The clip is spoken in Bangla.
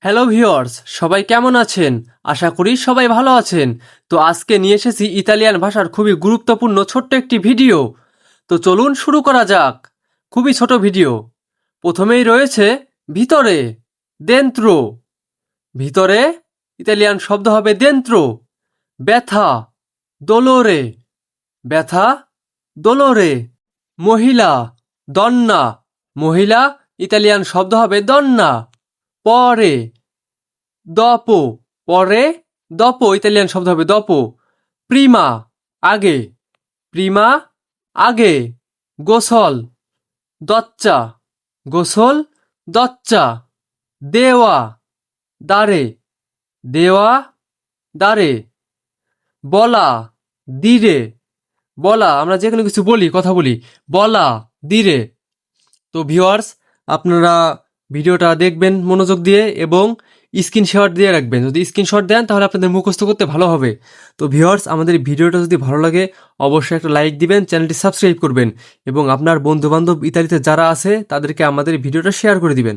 হ্যালো ভিউয়ার্স, সবাই কেমন আছেন? আশা করি সবাই ভালো আছেন। তো আজকে নিয়ে এসেছি ইতালিয়ান ভাষার খুবই গুরুত্বপূর্ণ ছোট্ট একটি ভিডিও। তো চলুন শুরু করা যাক। খুবই ছোট ভিডিও। প্রথমেই রয়েছে ভিতরে, দেন্ত্রো। ভিতরে ইতালিয়ান শব্দ হবে দেন্ত্রো। ব্যথা, দোলোরে। ব্যথা, দোলোরে। মহিলা, দন্না। মহিলা ইতালিয়ান শব্দ হবে দন্না। পরে, দপো। পরে, দপো ইতালিয়ান শব্দ হবে দপো। প্রিমা, আগে। প্রিমা, আগে। গোসল, দচ্চা। গোসল, দচ্চা। দেওয়া, দাঁড়ে। দেওয়া, দাঁড়ে। বলা, দিরে। বলা, আমরা যে কোনো কিছু বলি, কথা বলি। বলা, দিরে। তো ভিউয়ার্স, আপনারা ভিডিওটা দেখবেন মনোযোগ দিয়ে এবং স্ক্রিনশট দিয়ে রাখবেন। যদি স্ক্রিনশট দেন তাহলে আপনাদের মুখস্থ করতে ভালো হবে। তো ভিউয়ার্স, আমাদের এই ভিডিওটা যদি ভালো লাগে অবশ্যই একটা লাইক দিবেন, চ্যানেলটি সাবস্ক্রাইব করবেন এবং আপনার বন্ধুবান্ধব ইতালিতে যারা আছে তাদেরকে আমাদের এই ভিডিওটা শেয়ার করে দিবেন।